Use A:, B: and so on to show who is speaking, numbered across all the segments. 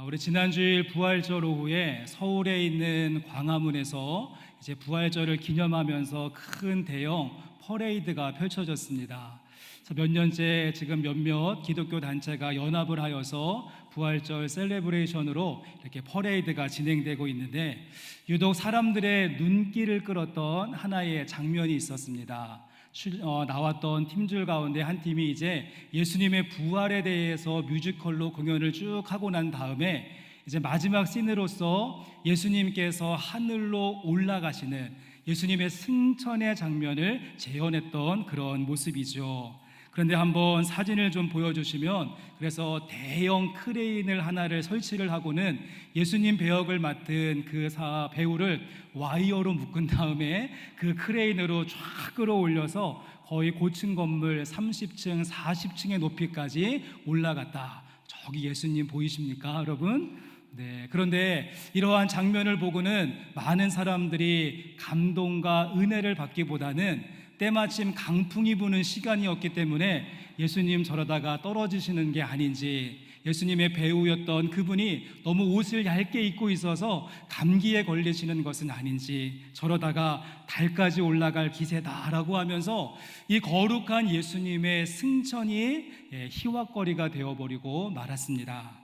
A: 우리 지난주일 부활절 오후에 서울에 있는 광화문에서 이제 부활절을 기념하면서 큰 대형 퍼레이드가 펼쳐졌습니다. 그래서 몇 년째 지금 몇몇 기독교 단체가 연합을 하여서 부활절 셀레브레이션으로 이렇게 퍼레이드가 진행되고 있는데, 유독 사람들의 눈길을 끌었던 하나의 장면이 있었습니다. 나왔던 팀들 가운데 한 팀이 이제 예수님의 부활에 대해서 뮤지컬로 공연을 쭉 하고 난 다음에 이제 마지막 씬으로서 예수님께서 하늘로 올라가시는 예수님의 승천의 장면을 재현했던 그런 모습이죠. 그런데 한번 사진을 좀 보여주시면, 그래서 대형 크레인을 하나를 설치를 하고는 예수님 배역을 맡은 그 배우를 와이어로 묶은 다음에 그 크레인으로 쫙 끌어올려서 거의 고층 건물 30층, 40층의 높이까지 올라갔다. 저기 예수님 보이십니까, 여러분? 네, 그런데 이러한 장면을 보고는 많은 사람들이 감동과 은혜를 받기보다는 때마침 강풍이 부는 시간이었기 때문에 예수님 저러다가 떨어지시는 게 아닌지, 예수님의 배우였던 그분이 너무 옷을 얇게 입고 있어서 감기에 걸리시는 것은 아닌지, 저러다가 달까지 올라갈 기세다라고 하면서 이 거룩한 예수님의 승천이 희화거리가 되어버리고 말았습니다.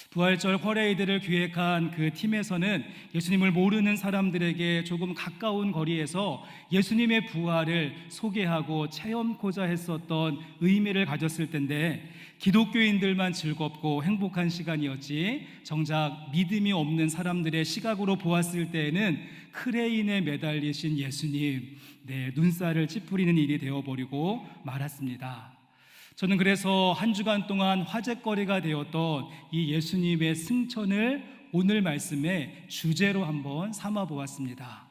A: 부활절 퍼레이드를 기획한 그 팀에서는 예수님을 모르는 사람들에게 조금 가까운 거리에서 예수님의 부활을 소개하고 체험코자 했었던 의미를 가졌을 텐데, 기독교인들만 즐겁고 행복한 시간이었지, 정작 믿음이 없는 사람들의 시각으로 보았을 때에는 크레인에 매달리신 예수님, 눈살을 찌푸리는 일이 되어버리고 말았습니다. 저는 그래서 한 주간 동안 화제거리가 되었던 이 예수님의 승천을 오늘 말씀의 주제로 한번 삼아 보았습니다.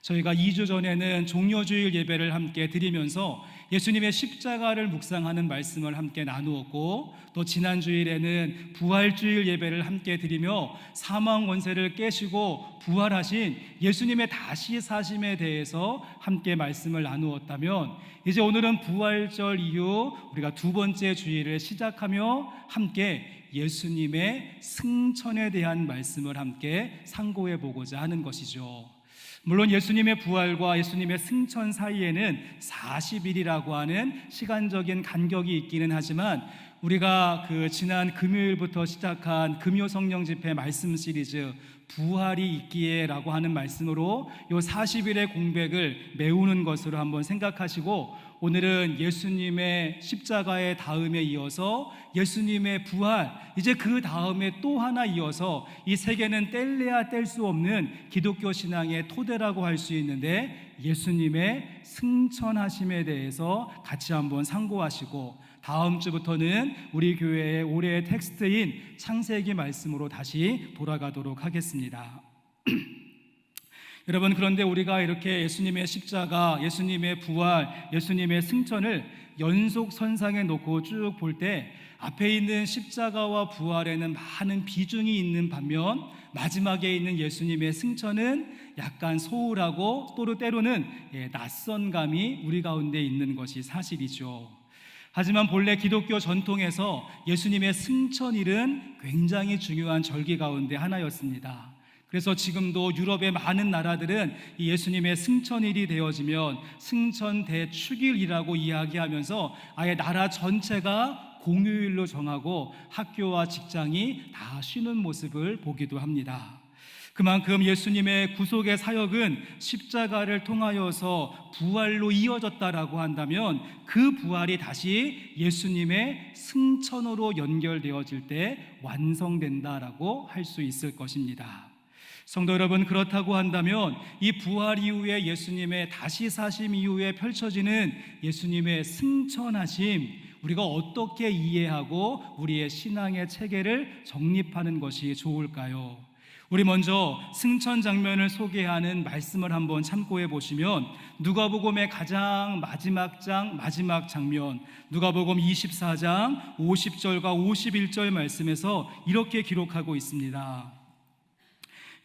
A: 저희가 2주 전에는 종려주일 예배를 함께 드리면서 예수님의 십자가를 묵상하는 말씀을 함께 나누었고, 또 지난주일에는 부활주일 예배를 함께 드리며 사망 권세를 깨시고 부활하신 예수님의 다시 사심에 대해서 함께 말씀을 나누었다면, 이제 오늘은 부활절 이후 우리가 두 번째 주일을 시작하며 함께 예수님의 승천에 대한 말씀을 함께 상고해 보고자 하는 것이죠. 물론 예수님의 부활과 예수님의 승천 사이에는 40일이라고 하는 시간적인 간격이 있기는 하지만, 우리가 지난 금요일부터 시작한 금요 성령 집회 말씀 시리즈 부활이 있기에라고 하는 말씀으로 이 40일의 공백을 메우는 것으로 한번 생각하시고, 오늘은 예수님의 십자가의 다음에 이어서 예수님의 부활, 이제 그 다음에 또 하나 이어서 이 세계는 뗄래야 뗄 수 없는 기독교 신앙의 토대라고 할 수 있는데, 예수님의 승천하심에 대해서 같이 한번 상고하시고, 다음 주부터는 우리 교회의 올해의 텍스트인 창세기 말씀으로 다시 돌아가도록 하겠습니다. 여러분, 그런데 우리가 이렇게 예수님의 십자가, 예수님의 부활, 예수님의 승천을 연속선상에 놓고 쭉 볼 때 앞에 있는 십자가와 부활에는 많은 비중이 있는 반면, 마지막에 있는 예수님의 승천은 약간 소홀하고 또 때로는 낯선 감이 우리 가운데 있는 것이 사실이죠. 하지만 본래 기독교 전통에서 예수님의 승천일은 굉장히 중요한 절기 가운데 하나였습니다. 그래서 지금도 유럽의 많은 나라들은 이 예수님의 승천일이 되어지면 승천대축일이라고 이야기하면서 아예 나라 전체가 공휴일로 정하고 학교와 직장이 다 쉬는 모습을 보기도 합니다. 그만큼 예수님의 구속의 사역은 십자가를 통하여서 부활로 이어졌다라고 한다면, 그 부활이 다시 예수님의 승천으로 연결되어질 때 완성된다라고 할 수 있을 것입니다. 성도 여러분, 그렇다고 한다면 이 부활 이후에 예수님의 다시 사심 이후에 펼쳐지는 예수님의 승천하심, 우리가 어떻게 이해하고 우리의 신앙의 체계를 정립하는 것이 좋을까요? 우리 먼저 승천 장면을 소개하는 말씀을 한번 참고해 보시면, 누가복음의 가장 마지막 마지막 장면, 누가복음 24장 50절과 51절 말씀에서 이렇게 기록하고 있습니다.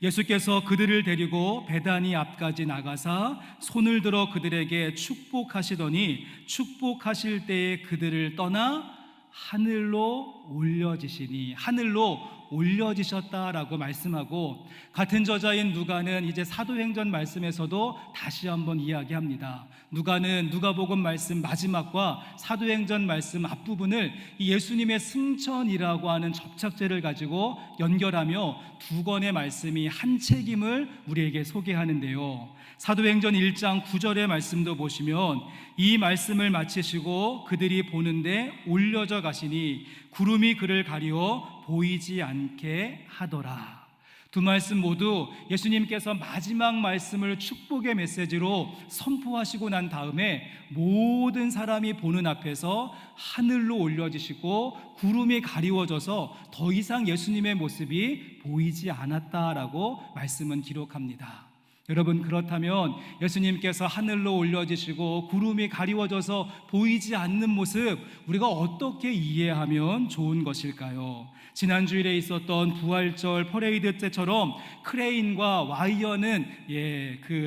A: 예수께서 그들을 데리고 베다니 앞까지 나가사 손을 들어 그들에게 축복하시더니, 축복하실 때에 그들을 떠나 하늘로 올려지시니, 하늘로 올려지셨다라고 말씀하고, 같은 저자인 누가는 이제 사도행전 말씀에서도 다시 한번 이야기합니다. 누가는 누가복음 말씀 마지막과 사도행전 말씀 앞부분을 이 예수님의 승천이라고 하는 접착제를 가지고 연결하며 두 권의 말씀이 한 책임을 우리에게 소개하는데요. 사도행전 1장 9절의 말씀도 보시면, 이 말씀을 마치시고 그들이 보는데 올려져 가시니 구름이 그를 가리워 보이지 않게 하더라. 두 말씀 모두 예수님께서 마지막 말씀을 축복의 메시지로 선포하시고 난 다음에 모든 사람이 보는 앞에서 하늘로 올려지시고 구름이 가리워져서 더 이상 예수님의 모습이 보이지 않았다라고 말씀은 기록합니다. 여러분, 그렇다면 예수님께서 하늘로 올려지시고 구름이 가리워져서 보이지 않는 모습, 우리가 어떻게 이해하면 좋은 것일까요? 지난주일에 있었던 부활절 퍼레이드 때처럼 크레인과 와이어는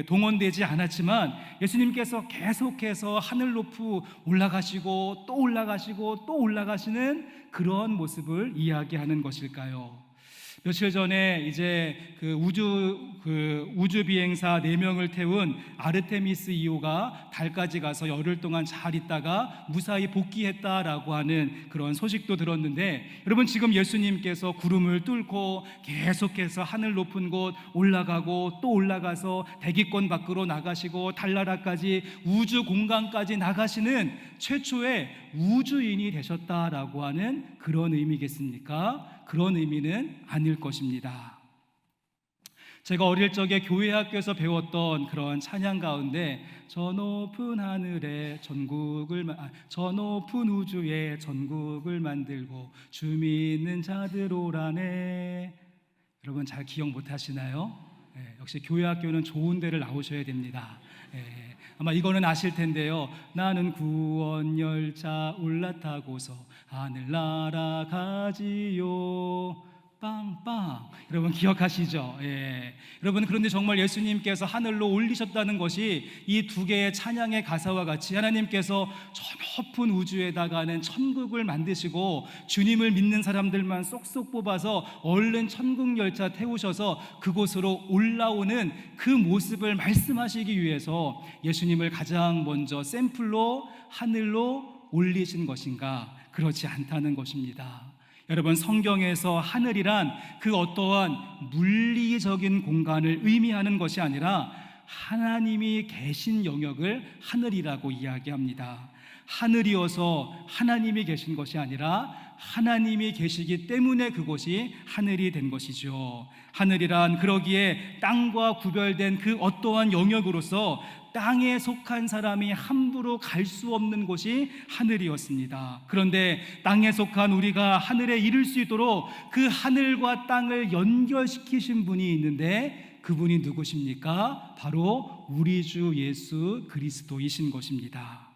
A: 동원되지 않았지만 예수님께서 계속해서 하늘 높이 올라가시고 또 올라가시고 또 올라가시는 그런 모습을 이야기하는 것일까요? 며칠 전에 이제 우주 비행사 4명을 태운 아르테미스 2호가 달까지 가서 열흘 동안 잘 있다가 무사히 복귀했다라고 하는 그런 소식도 들었는데, 여러분, 지금 예수님께서 구름을 뚫고 계속해서 하늘 높은 곳 올라가고 또 올라가서 대기권 밖으로 나가시고 달나라까지 우주 공간까지 나가시는 최초의 우주인이 되셨다라고 하는 그런 의미겠습니까? 그런 의미는 아닐 것입니다. 제가 어릴 적에 교회 학교에서 배웠던 그런 찬양 가운데 저 높은 하늘에 저 높은 우주에 전국을 만들고 주 믿는 자들 오라네. 여러분, 잘 기억 못 하시나요? 역시 교회 학교는 좋은 데를 나오셔야 됩니다. 아마 이거는 아실 텐데요. 나는 구원 열차 올라타고서 하늘 날아가지요. 빵빵. 여러분 기억하시죠? 여러분, 그런데 정말 예수님께서 하늘로 올리셨다는 것이 이 두 개의 찬양의 가사와 같이 하나님께서 저 높은 우주에다가는 천국을 만드시고 주님을 믿는 사람들만 쏙쏙 뽑아서 얼른 천국 열차 태우셔서 그곳으로 올라오는 그 모습을 말씀하시기 위해서 예수님을 가장 먼저 샘플로 하늘로 올리신 것인가? 그렇지 않다는 것입니다. 여러분, 성경에서 하늘이란 그 어떠한 물리적인 공간을 의미하는 것이 아니라 하나님이 계신 영역을 하늘이라고 이야기합니다. 하늘이어서 하나님이 계신 것이 아니라 하나님이 계시기 때문에 그곳이 하늘이 된 것이죠. 하늘이란 그러기에 땅과 구별된 그 어떠한 영역으로서 땅에 속한 사람이 함부로 갈 수 없는 곳이 하늘이었습니다. 그런데 땅에 속한 우리가 하늘에 이를 수 있도록 그 하늘과 땅을 연결시키신 분이 있는데 그분이 누구십니까? 바로 우리 주 예수 그리스도이신 것입니다.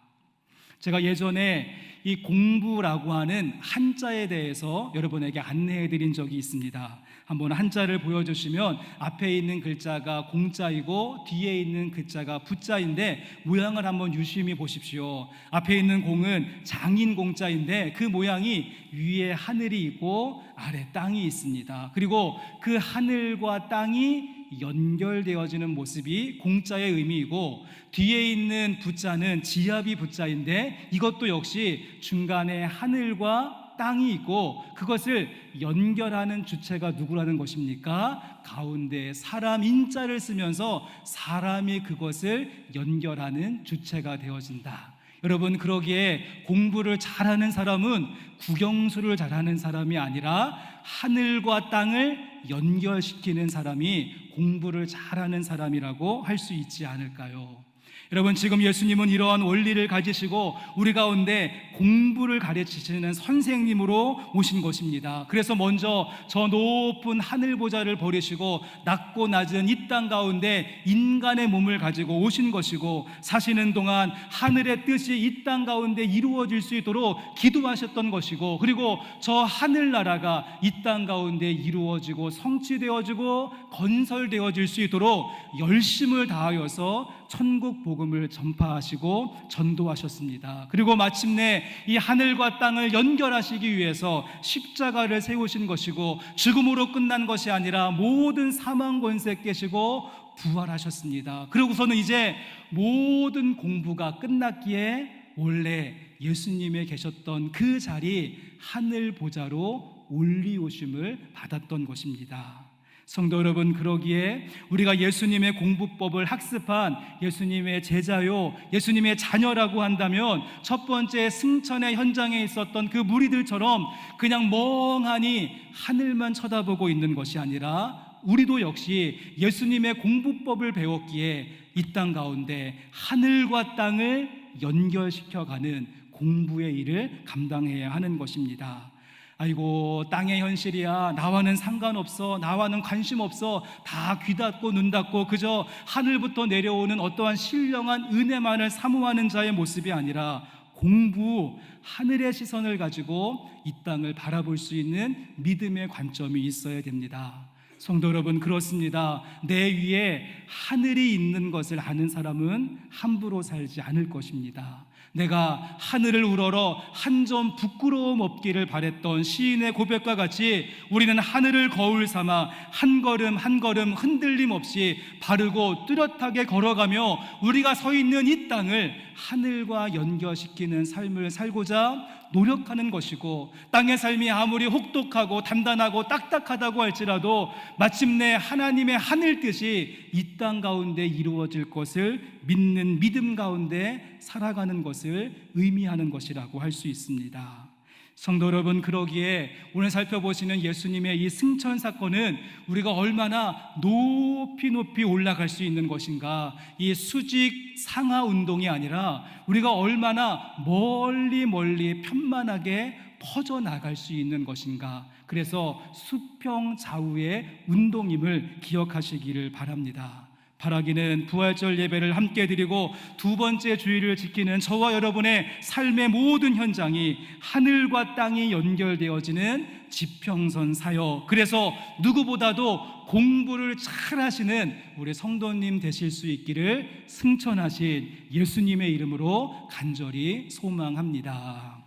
A: 제가 예전에 이 공부라고 하는 한자에 대해서 여러분에게 안내해 드린 적이 있습니다. 한번 한자를 보여주시면 앞에 있는 글자가 공자이고 뒤에 있는 글자가 부자인데 모양을 한번 유심히 보십시오. 앞에 있는 공은 장인 공자인데 그 모양이 위에 하늘이 있고 아래 땅이 있습니다. 그리고 그 하늘과 땅이 연결되어지는 모습이 공자의 의미이고, 뒤에 있는 부자는 지압이 부자인데 이것도 역시 중간에 하늘과 땅이 있고 그것을 연결하는 주체가 누구라는 것입니까? 가운데 사람 인자를 쓰면서 사람이 그것을 연결하는 주체가 되어진다. 여러분, 그러기에 공부를 잘하는 사람은 국영수를 잘하는 사람이 아니라 하늘과 땅을 연결시키는 사람이 공부를 잘하는 사람이라고 할 수 있지 않을까요? 여러분, 지금 예수님은 이러한 원리를 가지시고 우리 가운데 공부를 가르치시는 선생님으로 오신 것입니다. 그래서 먼저 저 높은 하늘 보좌를 버리시고 낮고 낮은 이 땅 가운데 인간의 몸을 가지고 오신 것이고, 사시는 동안 하늘의 뜻이 이 땅 가운데 이루어질 수 있도록 기도하셨던 것이고, 그리고 저 하늘나라가 이 땅 가운데 이루어지고 성취되어지고 건설되어질 수 있도록 열심을 다하여서 천국 복음을 전파하시고 전도하셨습니다. 그리고 마침내 이 하늘과 땅을 연결하시기 위해서 십자가를 세우신 것이고, 죽음으로 끝난 것이 아니라 모든 사망 권세 깨시고 부활하셨습니다. 그러고서는 이제 모든 공부가 끝났기에 원래 예수님의 계셨던 그 자리 하늘 보좌로 올리오심을 받았던 것입니다. 성도 여러분, 그러기에 우리가 예수님의 공부법을 학습한 예수님의 제자요, 예수님의 자녀라고 한다면 첫 번째 승천의 현장에 있었던 그 무리들처럼 그냥 멍하니 하늘만 쳐다보고 있는 것이 아니라, 우리도 역시 예수님의 공부법을 배웠기에 이 땅 가운데 하늘과 땅을 연결시켜가는 공부의 일을 감당해야 하는 것입니다. 아이고, 땅의 현실이야, 나와는 상관없어, 나와는 관심 없어, 다 귀 닫고 눈 닫고 그저 하늘부터 내려오는 어떠한 신령한 은혜만을 사모하는 자의 모습이 아니라, 공부, 하늘의 시선을 가지고 이 땅을 바라볼 수 있는 믿음의 관점이 있어야 됩니다. 성도 여러분, 그렇습니다. 내 위에 하늘이 있는 것을 아는 사람은 함부로 살지 않을 것입니다. 내가 하늘을 우러러 한 점 부끄러움 없기를 바랬던 시인의 고백과 같이 우리는 하늘을 거울 삼아 한 걸음 한 걸음 흔들림 없이 바르고 뚜렷하게 걸어가며 우리가 서 있는 이 땅을 하늘과 연결시키는 삶을 살고자 노력하는 것이고, 땅의 삶이 아무리 혹독하고 단단하고 딱딱하다고 할지라도 마침내 하나님의 하늘 뜻이 이 땅 가운데 이루어질 것을 믿는 믿음 가운데 살아가는 것을 의미하는 것이라고 할 수 있습니다. 성도 여러분, 그러기에 오늘 살펴보시는 예수님의 이 승천 사건은 우리가 얼마나 높이 높이 올라갈 수 있는 것인가, 이 수직 상하 운동이 아니라 우리가 얼마나 멀리 멀리 편만하게 퍼져나갈 수 있는 것인가, 그래서 수평 좌우의 운동임을 기억하시기를 바랍니다. 바라기는 부활절 예배를 함께 드리고 두 번째 주일을 지키는 저와 여러분의 삶의 모든 현장이 하늘과 땅이 연결되어지는 지평선 사역, 그래서 누구보다도 공부를 잘 하시는 우리 성도님 되실 수 있기를 승천하신 예수님의 이름으로 간절히 소망합니다.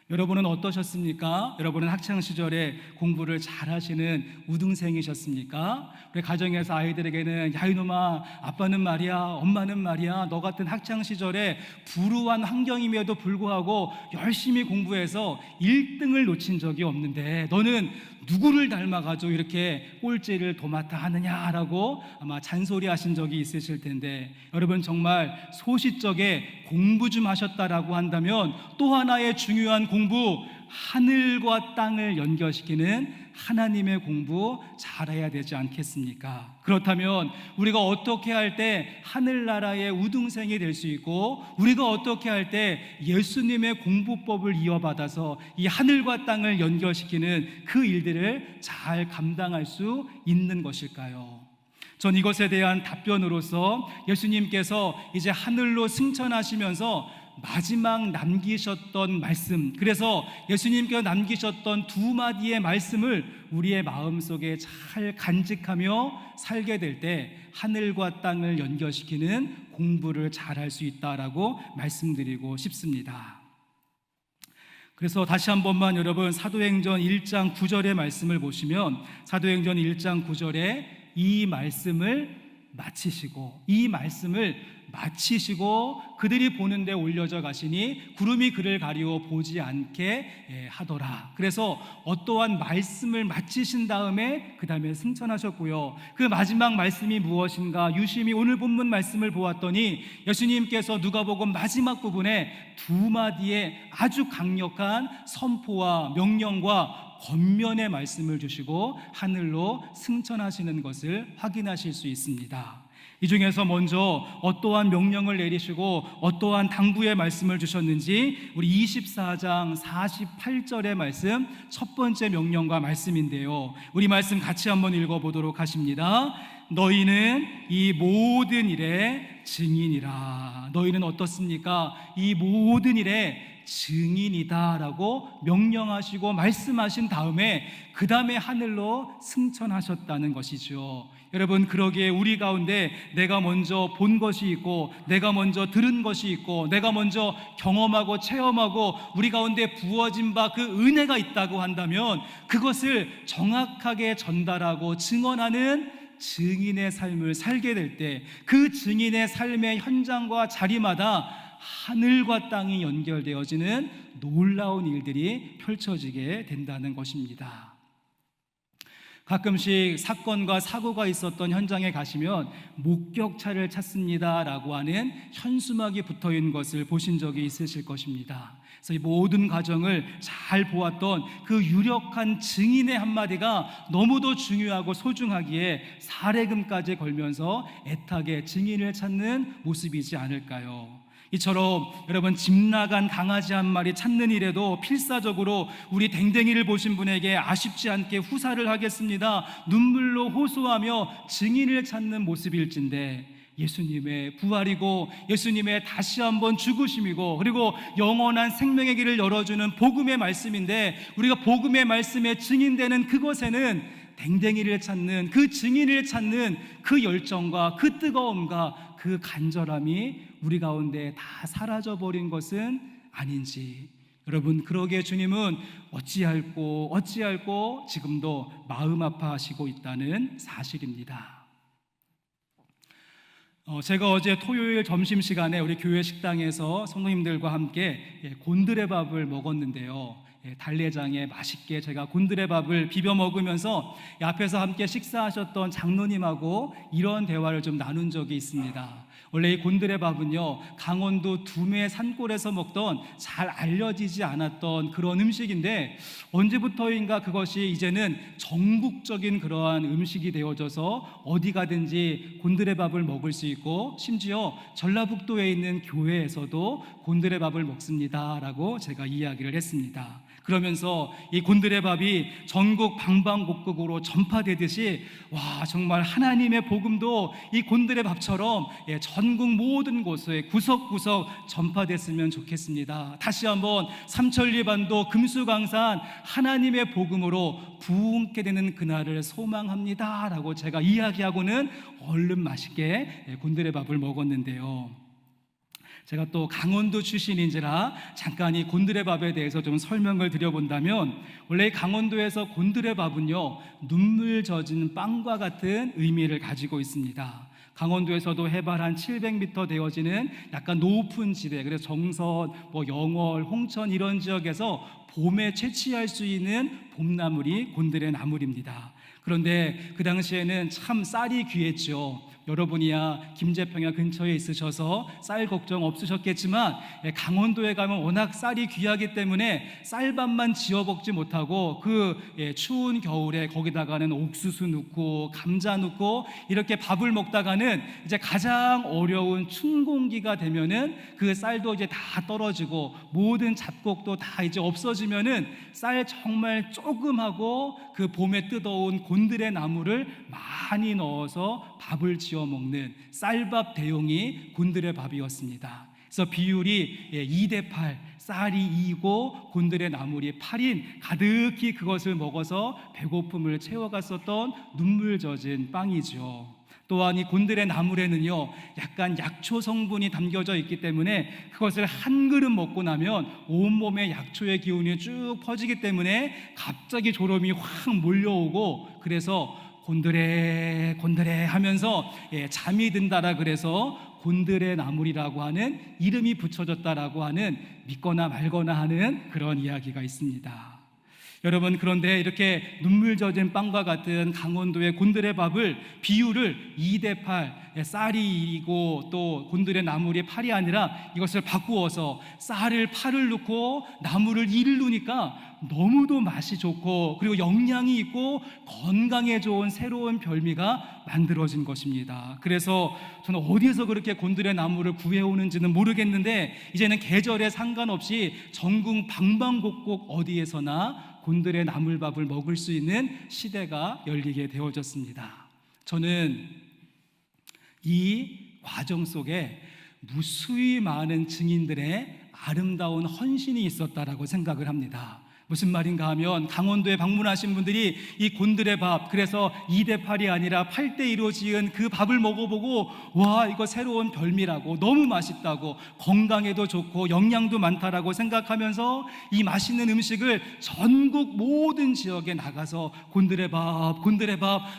A: 여러분은 어떠셨습니까? 여러분은 학창시절에 공부를 잘하시는 우등생이셨습니까? 우리 가정에서 아이들에게는 야 이놈아, 아빠는 말이야, 엄마는 말이야, 너 같은 학창시절에 불우한 환경임에도 불구하고 열심히 공부해서 1등을 놓친 적이 없는데 너는 누구를 닮아가지고 이렇게 꼴찌를 도맡아 하느냐라고 아마 잔소리하신 적이 있으실 텐데, 여러분 정말 소시적에 공부 좀 하셨다라고 한다면 또 하나의 중요한 공부, 하늘과 땅을 연결시키는 하나님의 공부 잘해야 되지 않겠습니까? 그렇다면 우리가 어떻게 할 때 하늘나라의 우등생이 될 수 있고, 우리가 어떻게 할 때 예수님의 공부법을 이어받아서 이 하늘과 땅을 연결시키는 그 일들을 잘 감당할 수 있는 것일까요? 전 이것에 대한 답변으로서 예수님께서 이제 하늘로 승천하시면서 마지막 남기셨던 말씀, 그래서 예수님께서 남기셨던 두 마디의 말씀을 우리의 마음속에 잘 간직하며 살게 될 때 하늘과 땅을 연결시키는 공부를 잘할 수 있다라고 말씀드리고 싶습니다. 그래서 다시 한 번만 여러분 사도행전 1장 9절의 말씀을 보시면, 사도행전 1장 9절에 이 말씀을 마치시고 그들이 보는데 올려져 가시니 구름이 그를 가리워 보지 않게 하더라. 그래서 어떠한 말씀을 마치신 다음에 그 다음에 승천하셨고요. 그 마지막 말씀이 무엇인가, 유심히 오늘 본문 말씀을 보았더니 예수님께서 누가복음 마지막 부분에 두 마디의 아주 강력한 선포와 명령과 권면의 말씀을 주시고 하늘로 승천하시는 것을 확인하실 수 있습니다. 이 중에서 먼저 어떠한 명령을 내리시고 어떠한 당부의 말씀을 주셨는지 우리 24장 48절의 말씀, 첫 번째 명령과 말씀인데요, 우리 말씀 같이 한번 읽어보도록 하십니다. 너희는 이 모든 일의 증인이라. 너희는 어떻습니까? 이 모든 일의 증인이다라고 명령하시고 말씀하신 다음에 그 다음에 하늘로 승천하셨다는 것이죠. 여러분, 그러기에 우리 가운데 내가 먼저 본 것이 있고, 내가 먼저 들은 것이 있고, 내가 먼저 경험하고 체험하고 우리 가운데 부어진 바 그 은혜가 있다고 한다면 그것을 정확하게 전달하고 증언하는 증인의 삶을 살게 될 때, 그 증인의 삶의 현장과 자리마다 하늘과 땅이 연결되어지는 놀라운 일들이 펼쳐지게 된다는 것입니다. 가끔씩 사건과 사고가 있었던 현장에 가시면 목격차를 찾습니다라고 하는 현수막이 붙어 있는 것을 보신 적이 있으실 것입니다. 그래서 이 모든 과정을 잘 보았던 그 유력한 증인의 한마디가 너무도 중요하고 소중하기에 사례금까지 걸면서 애타게 증인을 찾는 모습이지 않을까요? 이처럼 여러분, 집 나간 강아지 한 마리 찾는 일에도 필사적으로 우리 댕댕이를 보신 분에게 아쉽지 않게 후사를 하겠습니다, 눈물로 호소하며 증인을 찾는 모습일진데, 예수님의 부활이고 예수님의 다시 한번 죽으심이고 그리고 영원한 생명의 길을 열어주는 복음의 말씀인데, 우리가 복음의 말씀에 증인되는 그곳에는 댕댕이를 찾는, 그 증인을 찾는 그 열정과 그 뜨거움과 그 간절함이 우리 가운데 다 사라져버린 것은 아닌지, 여러분, 그러기에 주님은 어찌할꼬 지금도 마음 아파하시고 있다는 사실입니다. 제가 어제 토요일 점심시간에 우리 교회 식당에서 성도님들과 함께 곤드레밥을 먹었는데요, 달래장에 맛있게 제가 곤드레밥을 비벼 먹으면서 앞에서 함께 식사하셨던 장로님하고 이런 대화를 좀 나눈 적이 있습니다. 원래 이 곤드레밥은요, 강원도 두메 산골에서 먹던 잘 알려지지 않았던 그런 음식인데, 언제부터인가 그것이 이제는 전국적인 그러한 음식이 되어져서 어디 가든지 곤드레밥을 먹을 수 있고, 심지어 전라북도에 있는 교회에서도 곤드레밥을 먹습니다라고 제가 이야기를 했습니다. 그러면서 이 곤드레밥이 전국 방방곡곡으로 전파되듯이, 와, 정말 하나님의 복음도 이 곤드레밥처럼 전국 모든 곳에 구석구석 전파됐으면 좋겠습니다. 다시 한번 삼천리반도 금수강산 하나님의 복음으로 부흥케 되는 그날을 소망합니다 라고 제가 이야기하고는 얼른 맛있게 곤드레밥을 먹었는데요, 제가 또 강원도 출신인지라 잠깐 이 곤드레밥에 대해서 좀 설명을 드려본다면, 원래 강원도에서 곤드레밥은요, 눈물 젖은 빵과 같은 의미를 가지고 있습니다. 강원도에서도 해발 한 700m 되어지는 약간 높은 지대, 그래서 정선, 영월, 홍천 이런 지역에서 봄에 채취할 수 있는 봄나물이 곤드레 나물입니다. 그런데 그 당시에는 참 쌀이 귀했죠. 여러분이야 김제평야 근처에 있으셔서 쌀 걱정 없으셨겠지만, 강원도에 가면 워낙 쌀이 귀하기 때문에 쌀밥만 지어 먹지 못하고 그 추운 겨울에 거기다가는 옥수수 넣고 감자 넣고 이렇게 밥을 먹다가는 이제 가장 어려운 춘공기가 되면은 그 쌀도 이제 다 떨어지고 모든 잡곡도 다 이제 없어지면은 쌀 정말 조금 하고 그 봄에 뜯어온 곤드레 나물을 많이 넣어서 밥을 지어 먹는 쌀밥 대용이 곤드레 밥이었습니다. 그래서 비율이 2대8, 쌀이 2고 곤드레 나물이 8인 가득히 그것을 먹어서 배고픔을 채워갔었던 눈물 젖은 빵이죠. 또한 이 곤드레 나물에는요, 약간 약초 성분이 담겨져 있기 때문에 그것을 한 그릇 먹고 나면 온몸에 약초의 기운이 쭉 퍼지기 때문에 갑자기 졸음이 확 몰려오고, 그래서 곤드레 하면서 잠이 든다라 그래서 곤드레 나물이라고 하는 이름이 붙여졌다라고 하는, 믿거나 말거나 하는 그런 이야기가 있습니다. 여러분, 그런데 이렇게 눈물 젖은 빵과 같은 강원도의 곤드레밥을 비율을 2대8, 쌀이 2고 또 곤드레 나물이 8이 아니라 이것을 바꾸어서 쌀을 8을 넣고 나물을 2를 넣으니까 너무도 맛이 좋고 그리고 영양이 있고 건강에 좋은 새로운 별미가 만들어진 것입니다. 그래서 저는 어디에서 그렇게 곤드레 나물을 구해오는지는 모르겠는데, 이제는 계절에 상관없이 전국 방방곡곡 어디에서나 곤드레 나물밥을 먹을 수 있는 시대가 열리게 되어졌습니다. 저는 이 과정 속에 무수히 많은 증인들의 아름다운 헌신이 있었다라고 생각을 합니다. 무슨 말인가 하면 강원도에 방문하신 분들이 이 곤드레 밥, 그래서 2대8이 아니라 8대2로 지은 그 밥을 먹어보고 와, 이거 새로운 별미라고, 너무 맛있다고, 건강에도 좋고 영양도 많다라고 생각하면서 이 맛있는 음식을 전국 모든 지역에 나가서 곤드레 밥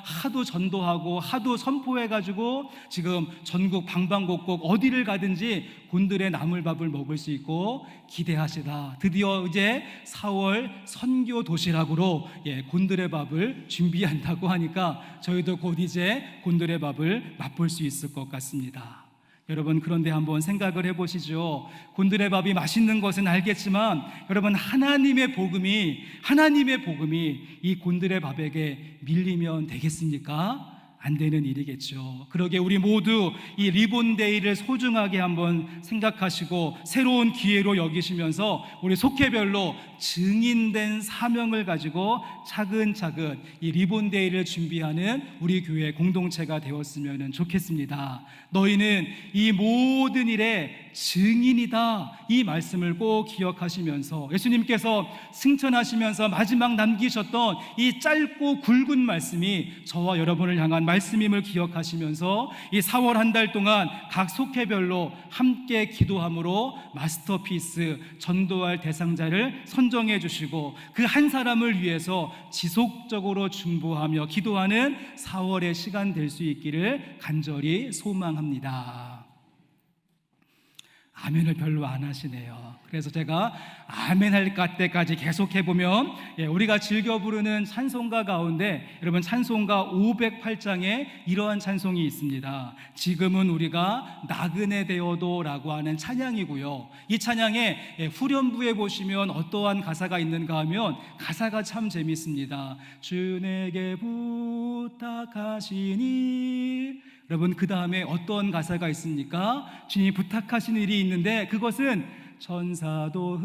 A: 하도 전도하고 하도 선포해가지고 지금 전국 방방곡곡 어디를 가든지 곤드레 나물밥을 먹을 수 있고 기대하시다. 드디어 이제 4월 선교 도시락으로 곤드레 밥을 준비한다고 하니까 저희도 곧 이제 곤드레 밥을 맛볼 수 있을 것 같습니다. 여러분, 그런데 한번 생각을 해보시죠. 곤드레 밥이 맛있는 것은 알겠지만 여러분, 하나님의 복음이 이 곤드레 밥에게 밀리면 되겠습니까? 안 되는 일이겠죠. 그러게 우리 모두 이 리본데이를 소중하게 한번 생각하시고 새로운 기회로 여기시면서 우리 속회별로 증인된 사명을 가지고 차근차근 이 리본데이를 준비하는 우리 교회 공동체가 되었으면 좋겠습니다. 너희는 이 모든 일에 증인이다, 이 말씀을 꼭 기억하시면서 예수님께서 승천하시면서 마지막 남기셨던 이 짧고 굵은 말씀이 저와 여러분을 향한 말씀임을 기억하시면서 이 4월 한 달 동안 각 속회별로 함께 기도함으로 마스터피스 전도할 대상자를 선정해 주시고 그 한 사람을 위해서 지속적으로 중보하며 기도하는 4월의 시간 될 수 있기를 간절히 소망합니다. 아멘을 별로 안 하시네요. 그래서 제가 아멘할 때까지 계속 해보면 우리가 즐겨 부르는 찬송가 가운데 여러분, 찬송가 508장에 이러한 찬송이 있습니다. 지금은 우리가 나그네 되어도 라고 하는 찬양이고요. 이 찬양의 후렴부에 보시면 어떠한 가사가 있는가 하면 가사가 참 재밌습니다. 주 내게 부탁하시니, 여러분, 그 다음에 어떤 가사가 있습니까? 주님이 부탁하신 일이 있는데 그것은 천사도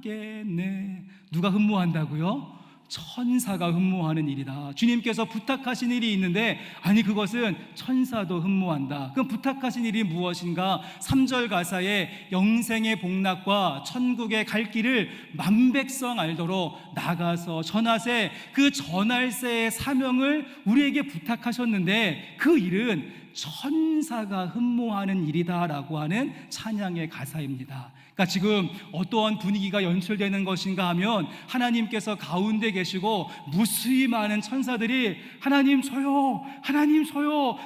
A: 흠모하겠네. 누가 흠모한다고요? 천사가 흠모하는 일이다. 주님께서 부탁하신 일이 있는데 아니, 그것은 천사도 흠모한다. 그럼 부탁하신 일이 무엇인가? 3절 가사에 영생의 복락과 천국의 갈 길을 만백성 알도록 나가서 전하세, 그 전할세의 사명을 우리에게 부탁하셨는데 그 일은 천사가 흠모하는 일이다라고 하는 찬양의 가사입니다. 그러니까 지금 어떠한 분위기가 연출되는 것인가 하면 하나님께서 가운데 계시고 무수히 많은 천사들이 하나님 저요,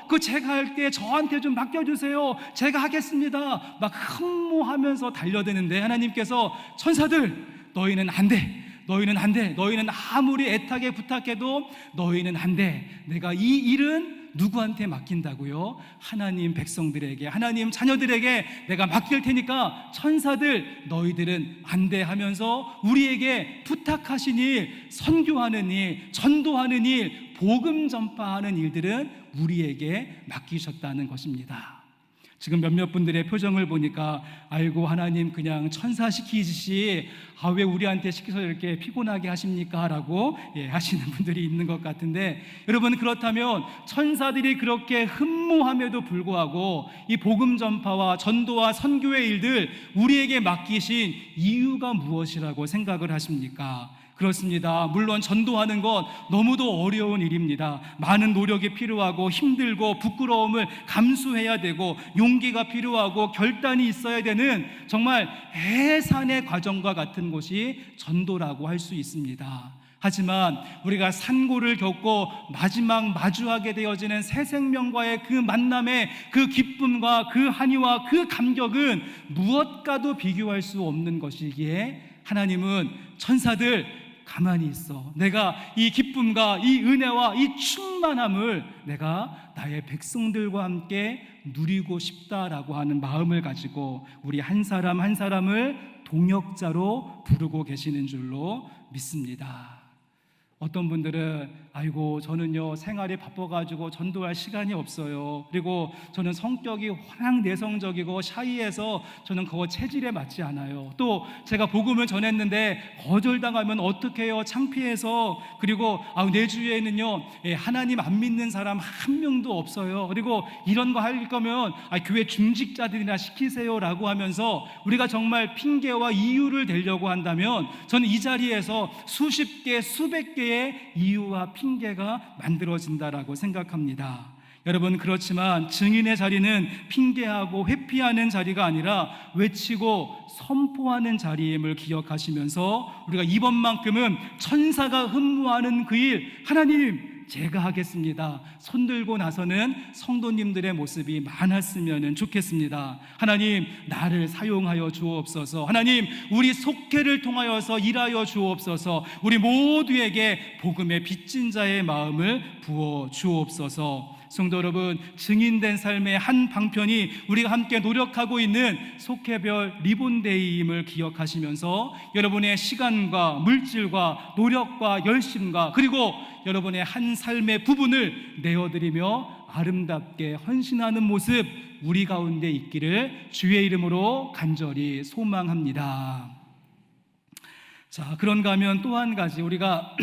A: 그 제가 할게 저한테 좀 맡겨주세요, 제가 하겠습니다 막 흠모하면서 달려드는데 하나님께서 천사들, 너희는 안 돼, 너희는 아무리 애타게 부탁해도 너희는 안 돼. 내가 이 일은 누구한테 맡긴다고요? 하나님 백성들에게, 하나님 자녀들에게 내가 맡길 테니까 천사들, 너희들은 안 돼 하면서 우리에게 부탁하신 일, 선교하는 일, 전도하는 일, 복음 전파하는 일들은 우리에게 맡기셨다는 것입니다. 지금 몇몇 분들의 표정을 보니까 아이고, 하나님 그냥 천사 시키듯이 왜 우리한테 시켜서 이렇게 피곤하게 하십니까? 라고 하시는 분들이 있는 것 같은데, 여러분, 그렇다면 천사들이 그렇게 흠모함에도 불구하고 이 복음 전파와 전도와 선교의 일들 우리에게 맡기신 이유가 무엇이라고 생각을 하십니까? 그렇습니다. 물론 전도하는 것 너무도 어려운 일입니다. 많은 노력이 필요하고 힘들고 부끄러움을 감수해야 되고 용기가 필요하고 결단이 있어야 되는 정말 해산의 과정과 같은 것이 전도라고 할 수 있습니다. 하지만 우리가 산고를 겪고 마지막 마주하게 되어지는 새 생명과의 그 만남의 그 기쁨과 그 한의와 그 감격은 무엇과도 비교할 수 없는 것이기에 하나님은 천사들 가만히 있어, 내가 이 기쁨과 이 은혜와 이 충만함을 내가 나의 백성들과 함께 누리고 싶다라고 하는 마음을 가지고 우리 한 사람 한 사람을 동역자로 부르고 계시는 줄로 믿습니다. 어떤 분들은 아이고 저는요 생활이 바빠가지고 전도할 시간이 없어요. 그리고 저는 성격이 워낙 내성적이고 샤이해서 저는 그거 체질에 맞지 않아요. 또 제가 복음을 전했는데 거절당하면 어떡해요? 창피해서. 그리고 내 주위에는요 하나님 안 믿는 사람 한 명도 없어요. 그리고 이런 거 할 거면 교회 중직자들이나 시키세요라고 하면서 우리가 정말 핑계와 이유를 대려고 한다면 저는 이 자리에서 수십 개 수백 개의 이유와 핑계가 만들어진다라고 생각합니다. 여러분, 그렇지만 증인의 자리는 핑계하고 회피하는 자리가 아니라 외치고 선포하는 자리임을 기억하시면서 우리가 이번만큼은 천사가 흠모하는 그 일, 하나님 제가 하겠습니다. 손들고 나서는 성도님들의 모습이 많았으면 좋겠습니다. 하나님 나를 사용하여 주옵소서. 하나님 우리 속회를 통하여서 일하여 주옵소서. 우리 모두에게 복음의 빚진 자의 마음을 부어 주옵소서. 성도 여러분, 증인된 삶의 한 방편이 우리가 함께 노력하고 있는 속회별 리본데이임을 기억하시면서 여러분의 시간과 물질과 노력과 열심과 그리고 여러분의 한 삶의 부분을 내어드리며 아름답게 헌신하는 모습 우리 가운데 있기를 주의 이름으로 간절히 소망합니다. 자, 그런가 하면 또 한 가지 우리가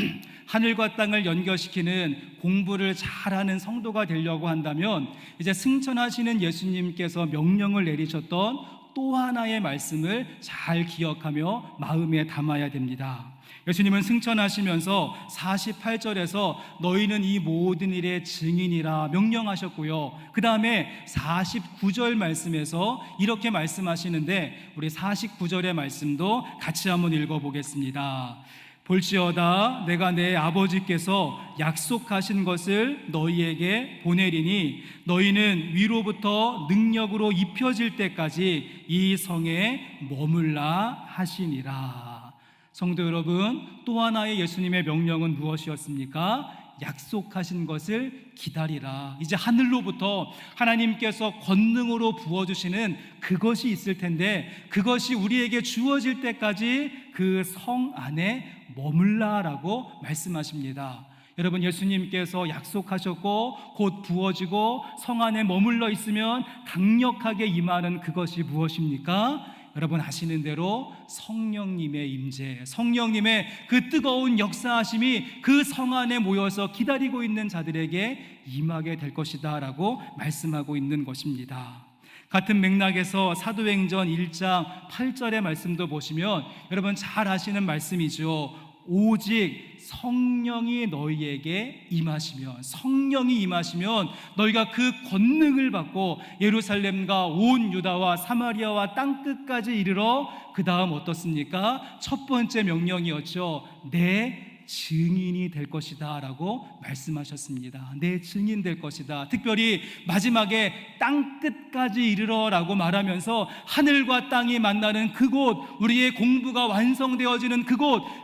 A: 하늘과 땅을 연결시키는 공부를 잘하는 성도가 되려고 한다면 이제 승천하시는 예수님께서 명령을 내리셨던 또 하나의 말씀을 잘 기억하며 마음에 담아야 됩니다. 예수님은 승천하시면서 48절에서 너희는 이 모든 일의 증인이라 명령하셨고요. 그 다음에 49절 말씀에서 이렇게 말씀하시는데 우리 49절의 말씀도 같이 한번 읽어보겠습니다. 볼지어다 내가 내 아버지께서 약속하신 것을 너희에게 보내리니 너희는 위로부터 능력으로 입혀질 때까지 이 성에 머물라 하시니라. 성도 여러분, 또 하나의 예수님의 명령은 무엇이었습니까? 약속하신 것을 기다리라. 이제 하늘로부터 하나님께서 권능으로 부어주시는 그것이 있을 텐데 그것이 우리에게 주어질 때까지 그 성 안에 머물라라고 말씀하십니다. 여러분, 예수님께서 약속하셨고 곧 부어지고 성 안에 머물러 있으면 강력하게 임하는 그것이 무엇입니까? 여러분 아시는 대로 성령님의 임재, 성령님의 그 뜨거운 역사하심이 그 성 안에 모여서 기다리고 있는 자들에게 임하게 될 것이다 라고 말씀하고 있는 것입니다. 같은 맥락에서 사도행전 1장 8절의 말씀도 보시면 여러분 잘 아시는 말씀이죠. 오직 성령이 너희에게 임하시면, 성령이 임하시면 너희가 그 권능을 받고 예루살렘과 온 유다와 사마리아와 땅끝까지 이르러 그 다음 어떻습니까? 첫 번째 명령이었죠. 내 증인이 될 것이다 라고 말씀하셨습니다. 내 증인 될 것이다. 특별히 마지막에 땅끝까지 이르러 라고 말하면서 하늘과 땅이 만나는 그곳, 우리의 공부가 완성되어지는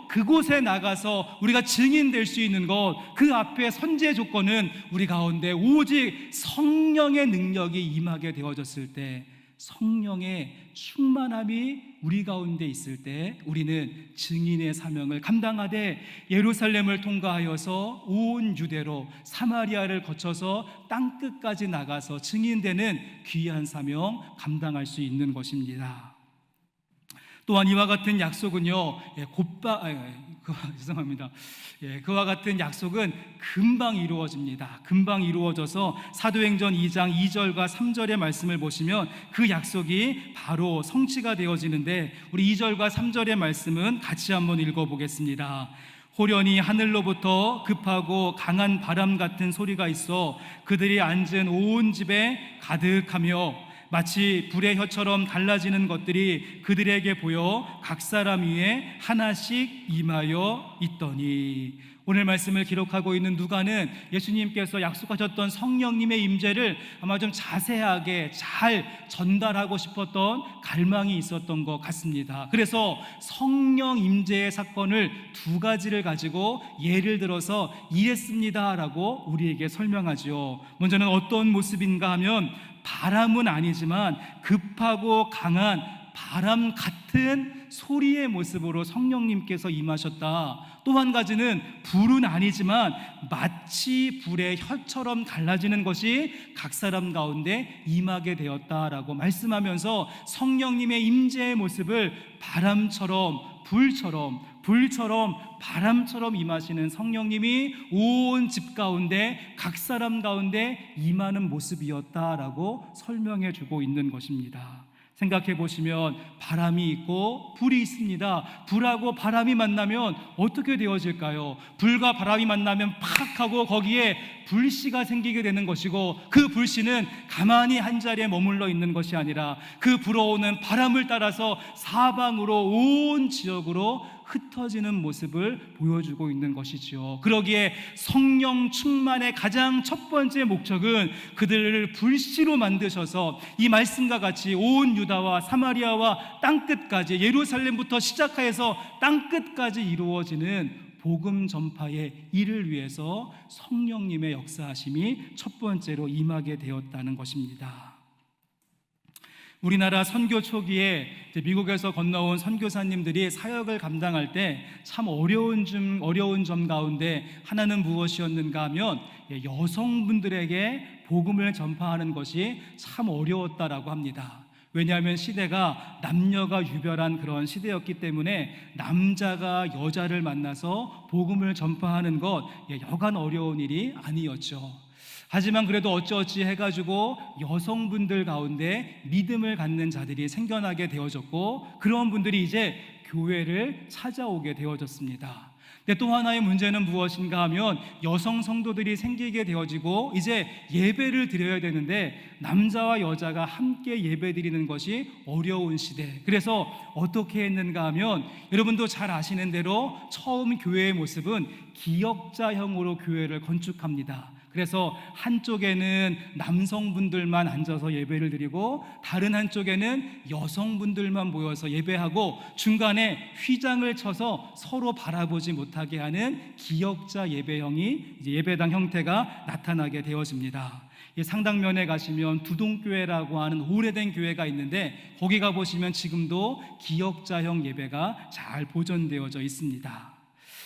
A: 그곳에 나가서 우리가 증인 될 수 있는 것, 그 앞에 선제 조건은 우리 가운데 오직 성령의 능력이 임하게 되어졌을 때, 성령의 충만함이 우리 가운데 있을 때 우리는 증인의 사명을 감당하되 예루살렘을 통과하여서 온 유대로 사마리아를 거쳐서 땅끝까지 나가서 증인되는 귀한 사명 감당할 수 있는 것입니다. 또한 이와 같은 약속은요, 죄송합니다. 그와 같은 약속은 금방 이루어집니다. 금방 이루어져서 사도행전 2장 2절과 3절의 말씀을 보시면 그 약속이 바로 성취가 되어지는데 우리 2절과 3절의 말씀은 같이 한번 읽어보겠습니다. 호련히 하늘로부터 급하고 강한 바람 같은 소리가 있어 그들이 앉은 온 집에 가득하며 마치 불의 혀처럼 갈라지는 것들이 그들에게 보여 각 사람 위에 하나씩 임하여 있더니, 오늘 말씀을 기록하고 있는 누가는 예수님께서 약속하셨던 성령님의 임재를 아마 좀 자세하게 잘 전달하고 싶었던 갈망이 있었던 것 같습니다. 그래서 성령 임재의 사건을 두 가지를 가지고 예를 들어서 이랬습니다라고 우리에게 설명하죠. 먼저는 어떤 모습인가 하면 바람은 아니지만 급하고 강한 바람 같은 소리의 모습으로 성령님께서 임하셨다. 또 한 가지는 불은 아니지만 마치 불의 혀처럼 갈라지는 것이 각 사람 가운데 임하게 되었다라고 말씀하면서 성령님의 임재의 모습을 바람처럼 불처럼 바람처럼 임하시는 성령님이 온 집 가운데 각 사람 가운데 임하는 모습이었다라고 설명해 주고 있는 것입니다. 생각해 보시면 바람이 있고 불이 있습니다. 불하고 바람이 만나면 어떻게 되어질까요? 불과 바람이 만나면 팍 하고 거기에 불씨가 생기게 되는 것이고, 그 불씨는 가만히 한 자리에 머물러 있는 것이 아니라 그 불어오는 바람을 따라서 사방으로 온 지역으로 흩어지는 모습을 보여주고 있는 것이지요. 그러기에 성령 충만의 가장 첫 번째 목적은 그들을 불씨로 만드셔서 이 말씀과 같이 온 유다와 사마리아와 땅끝까지, 예루살렘부터 시작해서 땅끝까지 이루어지는 복음 전파의 일을 위해서 성령님의 역사하심이 첫 번째로 임하게 되었다는 것입니다. 우리나라 선교 초기에 미국에서 건너온 선교사님들이 사역을 감당할 때 참 어려운 점 가운데 하나는 무엇이었는가 하면 여성분들에게 복음을 전파하는 것이 참 어려웠다라고 합니다. 왜냐하면 시대가 남녀가 유별한 그런 시대였기 때문에 남자가 여자를 만나서 복음을 전파하는 것 여간 어려운 일이 아니었죠. 하지만 그래도 어찌어찌 해가지고 여성분들 가운데 믿음을 갖는 자들이 생겨나게 되어졌고, 그런 분들이 이제 교회를 찾아오게 되어졌습니다. 근데 또 하나의 문제는 무엇인가 하면 여성 성도들이 생기게 되어지고 이제 예배를 드려야 되는데 남자와 여자가 함께 예배 드리는 것이 어려운 시대. 그래서 어떻게 했는가 하면 여러분도 잘 아시는 대로 처음 교회의 모습은 기역자형으로 교회를 건축합니다. 그래서 한쪽에는 남성분들만 앉아서 예배를 드리고 다른 한쪽에는 여성분들만 모여서 예배하고 중간에 휘장을 쳐서 서로 바라보지 못하게 하는 기역자 예배형이 이제 예배당 형태가 나타나게 되어집니다. 상당면에 가시면 두동교회라고 하는 오래된 교회가 있는데 거기 가보시면 지금도 기역자형 예배가 잘 보존되어져 있습니다.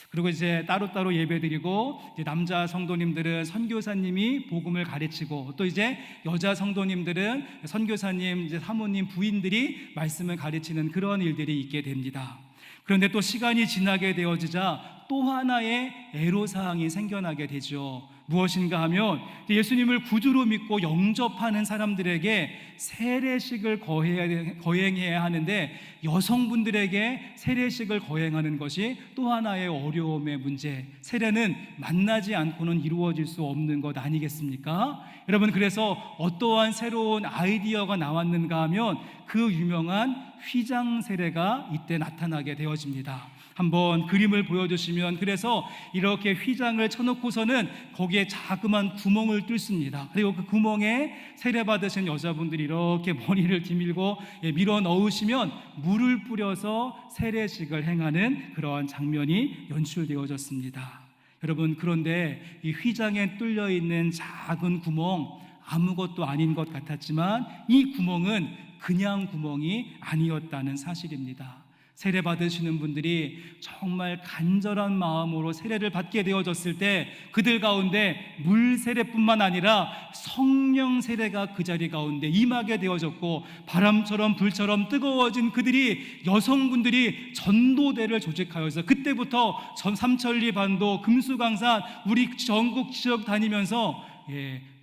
A: 그리고 이제 따로따로 예배드리고 이제 남자 성도님들은 선교사님이 복음을 가르치고 또 이제 여자 성도님들은 선교사님, 이제 사모님, 부인들이 말씀을 가르치는 그런 일들이 있게 됩니다. 그런데 또 시간이 지나게 되어지자 또 하나의 애로사항이 생겨나게 되죠. 무엇인가 하면 예수님을 구주로 믿고 영접하는 사람들에게 세례식을 거행해야 하는데 여성분들에게 세례식을 거행하는 것이 또 하나의 어려움의 문제. 세례는 만나지 않고는 이루어질 수 없는 것 아니겠습니까? 여러분, 그래서 어떠한 새로운 아이디어가 나왔는가 하면 그 유명한 휘장 세례가 이때 나타나게 되어집니다. 한번 그림을 보여주시면, 그래서 이렇게 휘장을 쳐놓고서는 거기에 자그만 구멍을 뚫습니다. 그리고 그 구멍에 세례받으신 여자분들이 이렇게 머리를 뒤밀고 밀어 넣으시면 물을 뿌려서 세례식을 행하는 그런 장면이 연출되어졌습니다. 여러분, 그런데 이 휘장에 뚫려 있는 작은 구멍, 아무것도 아닌 것 같았지만 이 구멍은 그냥 구멍이 아니었다는 사실입니다. 세례 받으시는 분들이 정말 간절한 마음으로 세례를 받게 되어졌을 때 그들 가운데 물 세례뿐만 아니라 성령 세례가 그 자리 가운데 임하게 되어졌고, 바람처럼 불처럼 뜨거워진 그들이, 여성분들이 전도대를 조직하여서 그때부터 삼천리 반도, 금수강산, 우리 전국 지역 다니면서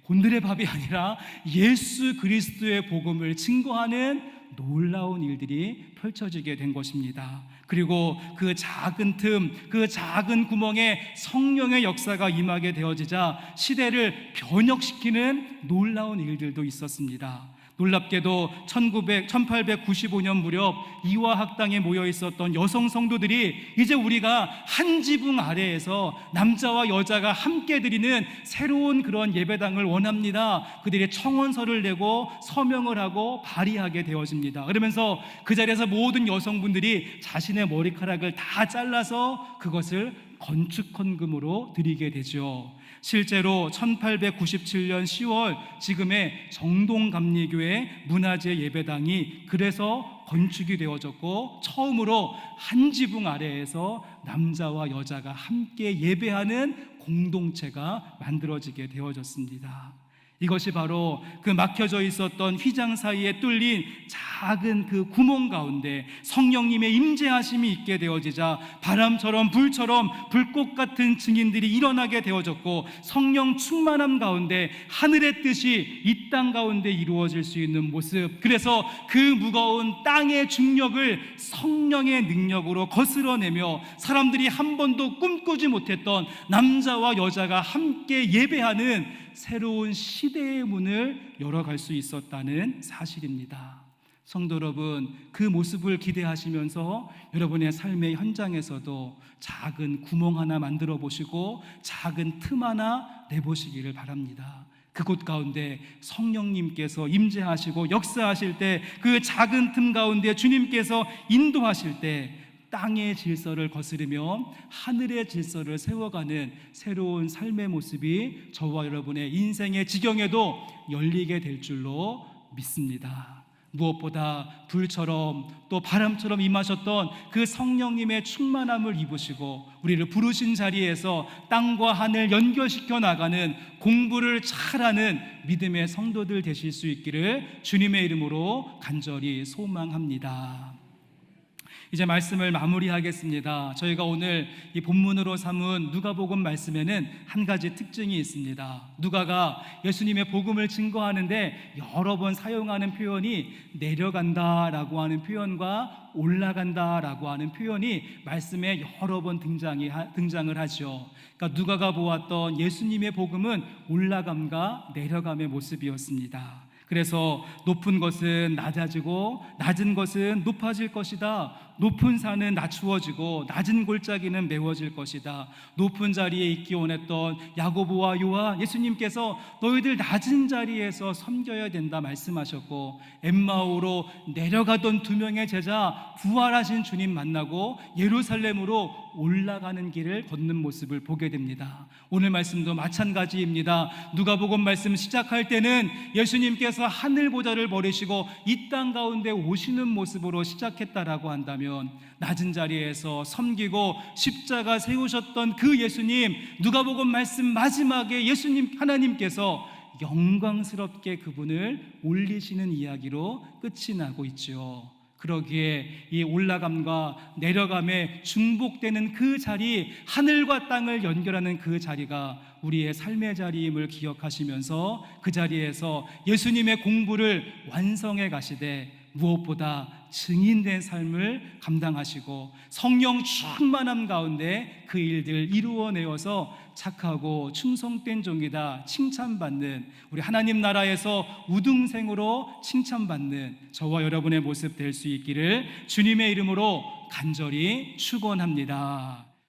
A: 곤드레 밥이 아니라 예수 그리스도의 복음을 증거하는 놀라운 일들이 펼쳐지게 된 것입니다. 그리고 그 작은 틈, 그 작은 구멍에 성령의 역사가 임하게 되어지자 시대를 변혁시키는 놀라운 일들도 있었습니다. 놀랍게도 1895년 무렵 이화 학당에 모여 있었던 여성 성도들이 이제 우리가 한 지붕 아래에서 남자와 여자가 함께 드리는 새로운 그런 예배당을 원합니다. 그들이 청원서를 내고 서명을 하고 발의하게 되어집니다. 그러면서 그 자리에서 모든 여성분들이 자신의 머리카락을 다 잘라서 그것을 건축헌금으로 드리게 되죠. 실제로 1897년 10월 지금의 정동감리교회 문화재 예배당이 그래서 건축이 되어졌고, 처음으로 한 지붕 아래에서 남자와 여자가 함께 예배하는 공동체가 만들어지게 되어졌습니다. 이것이 바로 그 막혀져 있었던 휘장 사이에 뚫린 작은 그 구멍 가운데 성령님의 임재하심이 있게 되어지자 바람처럼 불처럼 불꽃 같은 증인들이 일어나게 되어졌고, 성령 충만함 가운데 하늘의 뜻이 이 땅 가운데 이루어질 수 있는 모습, 그래서 그 무거운 땅의 중력을 성령의 능력으로 거스러내며 사람들이 한 번도 꿈꾸지 못했던 남자와 여자가 함께 예배하는 새로운 시대의 문을 열어갈 수 있었다는 사실입니다. 성도 여러분, 그 모습을 기대하시면서 여러분의 삶의 현장에서도 작은 구멍 하나 만들어 보시고 작은 틈 하나 내보시기를 바랍니다. 그곳 가운데 성령님께서 임재하시고 역사하실 때, 그 작은 틈 가운데 주님께서 인도하실 때 땅의 질서를 거스르며 하늘의 질서를 세워가는 새로운 삶의 모습이 저와 여러분의 인생의 지경에도 열리게 될 줄로 믿습니다. 무엇보다 불처럼 또 바람처럼 임하셨던 그 성령님의 충만함을 입으시고 우리를 부르신 자리에서 땅과 하늘 연결시켜 나가는 공부를 잘하는 믿음의 성도들 되실 수 있기를 주님의 이름으로 간절히 소망합니다. 이제 말씀을 마무리하겠습니다. 저희가 오늘 이 본문으로 삼은 누가복음 말씀에는 한 가지 특징이 있습니다. 누가가 예수님의 복음을 증거하는데 여러 번 사용하는 표현이 내려간다라고 하는 표현과 올라간다라고 하는 표현이 말씀에 여러 번 등장을 하죠. 그러니까 누가가 보았던 예수님의 복음은 올라감과 내려감의 모습이었습니다. 그래서 높은 것은 낮아지고 낮은 것은 높아질 것이다. 높은 산은 낮추어지고 낮은 골짜기는 메워질 것이다. 높은 자리에 있기 원했던 야고보와 요한, 예수님께서 너희들 낮은 자리에서 섬겨야 된다 말씀하셨고, 엠마오로 내려가던 두 명의 제자 부활하신 주님 만나고 예루살렘으로 올라가는 길을 걷는 모습을 보게 됩니다. 오늘 말씀도 마찬가지입니다. 누가복음 말씀 시작할 때는 예수님께서 하늘 보좌를 버리시고 이 땅 가운데 오시는 모습으로 시작했다라고 한다면, 낮은 자리에서 섬기고 십자가 세우셨던 그 예수님, 누가복음 말씀 마지막에 예수님 하나님께서 영광스럽게 그분을 올리시는 이야기로 끝이 나고 있죠. 그러기에 이 올라감과 내려감에 중복되는 그 자리, 하늘과 땅을 연결하는 그 자리가 우리의 삶의 자리임을 기억하시면서 그 자리에서 예수님의 공부를 완성해 가시되 무엇보다 증인된 삶을 감당하시고 성령 충만함 가운데 그 일들 이루어내어서 착하고 충성된 종이다 칭찬받는, 우리 하나님 나라에서 우등생으로 칭찬받는 저와 여러분의 모습 될 수 있기를 주님의 이름으로 간절히 축원합니다.